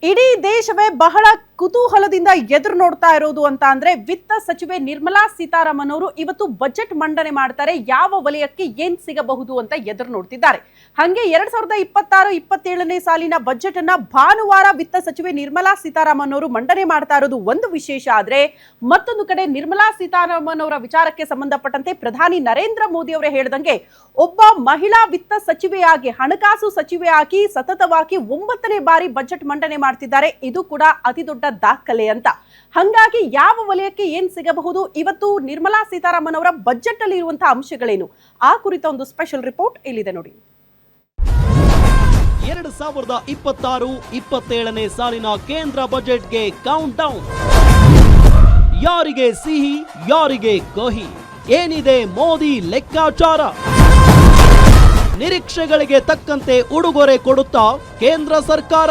ಇಡೀ ದೇಶವೇ ಬಹಳ ಕುತೂಹಲದಿಂದ ಎದುರು ನೋಡ್ತಾ ಇರೋದು ಅಂತ ಅಂದ್ರೆ ವಿತ್ತ ಸಚಿವೆ ನಿರ್ಮಲಾ ಸೀತಾರಾಮನ್ ಅವರು ಇವತ್ತು ಬಜೆಟ್ ಮಂಡನೆ ಮಾಡ್ತಾರೆ. ಯಾವ ವಲಯಕ್ಕೆ ಏನ್ ಸಿಗಬಹುದು ಅಂತ ಎದುರು ನೋಡ್ತಿದ್ದಾರೆ. ಹಂಗೆ 2026-27ನೇ ಸಾಲಿನ ಬಜೆಟ್ ಅನ್ನ ಭಾನುವಾರ ವಿತ್ತ ಸಚಿವೆ ನಿರ್ಮಲಾ ಸೀತಾರಾಮನ್ ಅವರು ಮಂಡನೆ ಮಾಡ್ತಾ ಇರೋದು ಒಂದು ವಿಶೇಷ. ಆದ್ರೆ ಮತ್ತೊಂದು ಕಡೆ ನಿರ್ಮಲಾ ಸೀತಾರಾಮನ್ ಅವರ ವಿಚಾರಕ್ಕೆ ಸಂಬಂಧಪಟ್ಟಂತೆ ಪ್ರಧಾನಿ ನರೇಂದ್ರ ಮೋದಿ ಅವರೇ ಹೇಳಿದಂಗೆ ಒಬ್ಬ ಮಹಿಳಾ ವಿತ್ತ ಸಚಿವೆಯಾಗಿ ಹಣಕಾಸು ಸಚಿವೆಯಾಗಿ ಸತತವಾಗಿ 9ನೇ ಬಾರಿ ಬಜೆಟ್ ಮಂಡನೆ ಮಾಡ್ತಿದ್ದಾರೆ. ಇದು ಕೂಡ ಅತಿ ದೊಡ್ಡ ದಾಖಲೆ ಅಂತ. ಹಾಗಾಗಿ ಯಾವ ವಲಯಕ್ಕೆ ಏನ್ ಸಿಗಬಹುದು, ಇವತ್ತು ನಿರ್ಮಲಾ ಸೀತಾರಾಮನ್ ಅವರ ಬಜೆಟ್ ಅಲ್ಲಿ ಇರುವಂತಹ ಅಂಶಗಳೇನು, ಆ ಕುರಿತ ಒಂದು ಸ್ಪೆಷಲ್ ರಿಪೋರ್ಟ್ ಇಲ್ಲಿದೆ ನೋಡಿ. 2026-27ನೇ ಸಾಲಿನ ಕೇಂದ್ರ ಬಜೆಟ್ಗೆ ಕೌಂಟ್ ಡೌನ್. ಯಾರಿಗೆ ಸಿಹಿ, ಯಾರಿಗೆ ಕಹಿ, ಏನಿದೆ ಮೋದಿ ಲೆಕ್ಕಾಚಾರ? ನಿರೀಕ್ಷೆಗಳಿಗೆ ತಕ್ಕಂತೆ ಉಡುಗೊರೆ ಕೊಡುತ್ತಾ ಕೇಂದ್ರ ಸರ್ಕಾರ.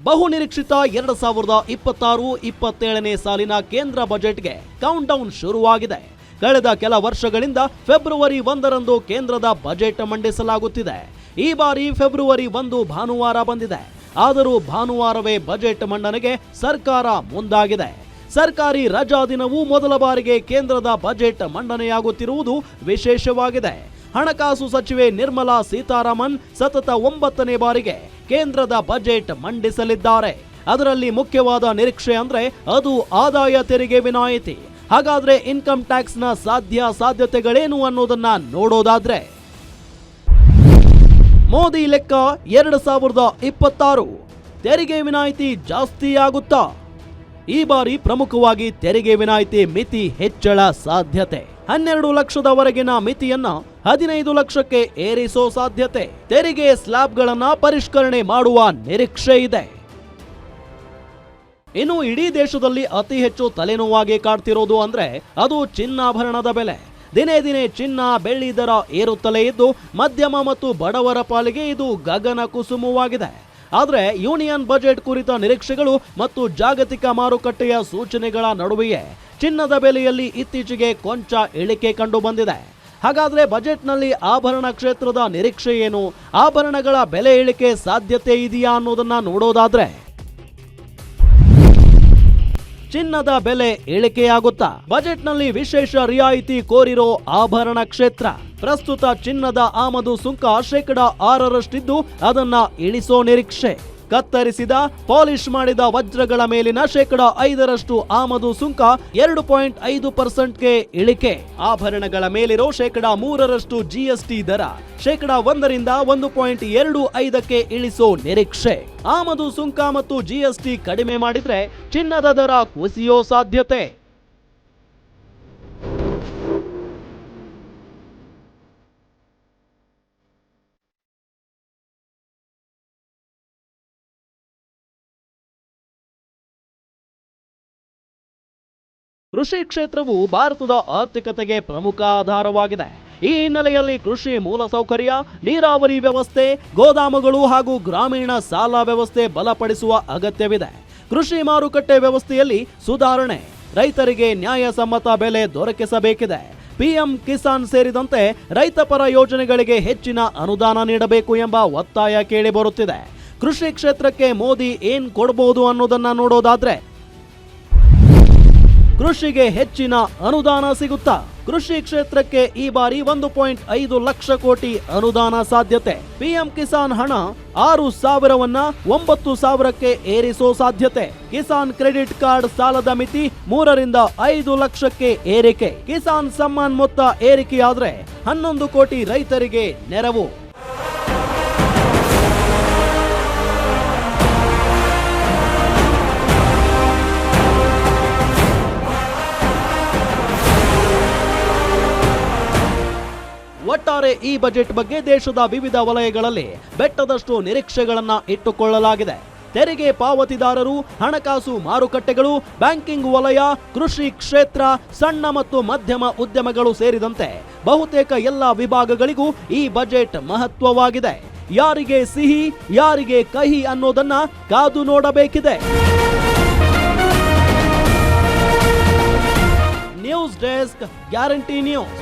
ಬಹುನಿರೀಕ್ಷಿತ 2026-27ನೇ ಸಾಲಿನ ಕೇಂದ್ರ ಬಜೆಟ್ಗೆ ಕೌಂಟ್ ಡೌನ್ ಶುರುವಾಗಿದೆ. ಕಳೆದ ಕೆಲ ವರ್ಷಗಳಿಂದ ಫೆಬ್ರವರಿ 1ರಂದು ಕೇಂದ್ರದ ಬಜೆಟ್ ಮಂಡಿಸಲಾಗುತ್ತಿದೆ. ಈ ಬಾರಿ ಫೆಬ್ರವರಿ 1 ಭಾನುವಾರ ಬಂದಿದೆ. ಆದರೂ ಭಾನುವಾರವೇ ಬಜೆಟ್ ಮಂಡನೆಗೆ ಸರ್ಕಾರ ಮುಂದಾಗಿದೆ. ಸರ್ಕಾರಿ ರಜಾ ದಿನವೂ ಮೊದಲ ಬಾರಿಗೆ ಕೇಂದ್ರದ ಬಜೆಟ್ ಮಂಡನೆಯಾಗುತ್ತಿರುವುದು ವಿಶೇಷವಾಗಿದೆ. ಹಣಕಾಸು ಸಚಿವೆ ನಿರ್ಮಲಾ ಸೀತಾರಾಮನ್ ಸತತ 9ನೇ ಬಾರಿಗೆ ಕೇಂದ್ರದ ಬಜೆಟ್ ಮಂಡಿಸಲಿದ್ದಾರೆ. ಅದರಲ್ಲಿ ಮುಖ್ಯವಾದ ನಿರೀಕ್ಷೆ ಅಂದ್ರೆ ಅದು ಆದಾಯ ತೆರಿಗೆ ವಿನಾಯಿತಿ. ಹಾಗಾದ್ರೆ ಇನ್ಕಮ್ ಟ್ಯಾಕ್ಸ್ ನ ಸಾಧ್ಯತೆಗಳೇನು ಅನ್ನೋದನ್ನ ನೋಡೋದಾದ್ರೆ, ಮೋದಿ ಲೆಕ್ಕ 2026 ತೆರಿಗೆ ವಿನಾಯಿತಿ ಜಾಸ್ತಿಯಾಗುತ್ತಾ? ಈ ಬಾರಿ ಪ್ರಮುಖವಾಗಿ ತೆರಿಗೆ ವಿನಾಯಿತಿ ಮಿತಿ ಹೆಚ್ಚಳ ಸಾಧ್ಯತೆ. 12 ಲಕ್ಷದವರೆಗಿನ ಮಿತಿಯನ್ನ 15 ಲಕ್ಷಕ್ಕೆ ಏರಿಸೋ ಸಾಧ್ಯತೆ. ತೆರಿಗೆ ಸ್ಲ್ಯಾಬ್ಗಳನ್ನ ಪರಿಷ್ಕರಣೆ ಮಾಡುವ ನಿರೀಕ್ಷೆ ಇದೆ. ಇನ್ನು ಇಡೀ ದೇಶದಲ್ಲಿ ಅತಿ ಹೆಚ್ಚು ತಲೆನೋವಾಗಿ ಕಾಡ್ತಿರೋದು ಅಂದ್ರೆ ಅದು ಚಿನ್ನಾಭರಣದ ಬೆಲೆ. ದಿನೇ ದಿನೇ ಚಿನ್ನ ಬೆಳ್ಳಿ ದರ ಏರುತ್ತಲೇ ಇದ್ದು ಮಧ್ಯಮ ಮತ್ತು ಬಡವರ ಪಾಲಿಗೆ ಇದು ಗಗನ ಕುಸುಮವಾಗಿದೆ. ಆದರೆ ಯೂನಿಯನ್ ಬಜೆಟ್ ಕುರಿತ ನಿರೀಕ್ಷೆಗಳು ಮತ್ತು ಜಾಗತಿಕ ಮಾರುಕಟ್ಟೆಯ ಸೂಚನೆಗಳ ನಡುವೆಯೇ ಚಿನ್ನದ ಬೆಲೆಯಲ್ಲಿ ಇತ್ತೀಚೆಗೆ ಕೊಂಚ ಇಳಿಕೆ ಕಂಡು ಬಂದಿದೆ. ಹಾಗಾದ್ರೆ ಬಜೆಟ್ನಲ್ಲಿ ಆಭರಣ ಕ್ಷೇತ್ರದ ನಿರೀಕ್ಷೆ ಏನು? ಆಭರಣಗಳ ಬೆಲೆ ಇಳಿಕೆ ಸಾಧ್ಯತೆ ಇದೆಯಾ ಅನ್ನೋದನ್ನ ನೋಡೋದಾದ್ರೆ, ಚಿನ್ನದ ಬೆಲೆ ಇಳಿಕೆಯಾಗುತ್ತಾ? ಬಜೆಟ್ನಲ್ಲಿ ವಿಶೇಷ ರಿಯಾಯಿತಿ ಕೋರಿರೋ ಆಭರಣ ಕ್ಷೇತ್ರ. ಪ್ರಸ್ತುತ ಚಿನ್ನದ ಆಮದು ಸುಂಕ 6% ಅದನ್ನ ಇಳಿಸೋ ನಿರೀಕ್ಷೆ. ಕತ್ತರಿಸಿದ ಪಾಲಿಶ್ ಮಾಡಿದ ವಜ್ರಗಳ ಮೇಲಿನ 5% ಆಮದು ಸುಂಕ 2.5%ಗೆ ಇಳಿಕೆ. ಆಭರಣಗಳ ಮೇಲಿರೋ 3% GST ದರ 1ರಿಂದ 1.25ಕ್ಕೆ ಇಳಿಸೋ ನಿರೀಕ್ಷೆ. ಆಮದು ಸುಂಕ ಮತ್ತು GST ಕಡಿಮೆ ಮಾಡಿದ್ರೆ ಚಿನ್ನದ ದರ ಕುಸಿಯೋ ಸಾಧ್ಯತೆ. ಕೃಷಿ ಕ್ಷೇತ್ರವು ಭಾರತದ ಆರ್ಥಿಕತೆಗೆ ಪ್ರಮುಖ ಆಧಾರವಾಗಿದೆ. ಈ ಹಿನ್ನೆಲೆಯಲ್ಲಿ ಕೃಷಿ ಮೂಲಸೌಕರ್ಯ, ನೀರಾವರಿ ವ್ಯವಸ್ಥೆ, ಗೋದಾಮುಗಳು ಹಾಗೂ ಗ್ರಾಮೀಣ ಸಾಲ ವ್ಯವಸ್ಥೆ ಬಲಪಡಿಸುವ ಅಗತ್ಯವಿದೆ. ಕೃಷಿ ಮಾರುಕಟ್ಟೆ ವ್ಯವಸ್ಥೆಯಲ್ಲಿ ಸುಧಾರಣೆ, ರೈತರಿಗೆ ನ್ಯಾಯಸಮ್ಮತ ಬೆಲೆ ದೊರಕಿಸಬೇಕಿದೆ. PM ಕಿಸಾನ್ ಸೇರಿದಂತೆ ರೈತಪರ ಯೋಜನೆಗಳಿಗೆ ಹೆಚ್ಚಿನ ಅನುದಾನ ನೀಡಬೇಕು ಎಂಬ ಒತ್ತಾಯ ಕೇಳಿ ಬರುತ್ತಿದೆ. ಕೃಷಿ ಕ್ಷೇತ್ರಕ್ಕೆ ಮೋದಿ ಏನ್ ಕೊಡಬಹುದು ಅನ್ನೋದನ್ನ ನೋಡೋದಾದ್ರೆ, ಕೃಷಿಗೆ ಹೆಚ್ಚಿನ ಅನುದಾನ ಸಿಗುತ್ತಾ? ಕೃಷಿ ಕ್ಷೇತ್ರಕ್ಕೆ ಈ ಬಾರಿ 1.5 ಲಕ್ಷ ಕೋಟಿ ಅನುದಾನ ಸಾಧ್ಯತೆ. PM ಕಿಸಾನ್ ಹಣ 6,000ವನ್ನ 9,000ಕ್ಕೆ ಏರಿಸೋ ಸಾಧ್ಯತೆ. ಕಿಸಾನ್ ಕ್ರೆಡಿಟ್ ಕಾರ್ಡ್ ಸಾಲದ ಮಿತಿ 3ರಿಂದ 5 ಲಕ್ಷಕ್ಕೆ ಏರಿಕೆ. ಕಿಸಾನ್ ಸಮ್ಮಾನ್ ಮೊತ್ತ ಏರಿಕೆಯಾದ್ರೆ 11 ಕೋಟಿ ರೈತರಿಗೆ ನೆರವು. ಒಟ್ಟಾರೆ ಈ ಬಜೆಟ್ ಬಗ್ಗೆ ದೇಶದ ವಿವಿಧ ವಲಯಗಳಲ್ಲಿ ಬೆಟ್ಟದಷ್ಟು ನಿರೀಕ್ಷೆಗಳನ್ನ ಇಟ್ಟುಕೊಳ್ಳಲಾಗಿದೆ. ತೆರಿಗೆ ಪಾವತಿದಾರರು, ಹಣಕಾಸು ಮಾರುಕಟ್ಟೆಗಳು, ಬ್ಯಾಂಕಿಂಗ್ ವಲಯ, ಕೃಷಿ ಕ್ಷೇತ್ರ, ಸಣ್ಣ ಮತ್ತು ಮಧ್ಯಮ ಉದ್ಯಮಗಳು ಸೇರಿದಂತೆ ಬಹುತೇಕ ಎಲ್ಲ ವಿಭಾಗಗಳಿಗೂ ಈ ಬಜೆಟ್ ಮಹತ್ವವಾಗಿದೆ. ಯಾರಿಗೆ ಸಿಹಿ, ಯಾರಿಗೆ ಕಹಿ ಅನ್ನೋದನ್ನ ಕಾದು ನೋಡಬೇಕಿದೆ. News desk guarantee news.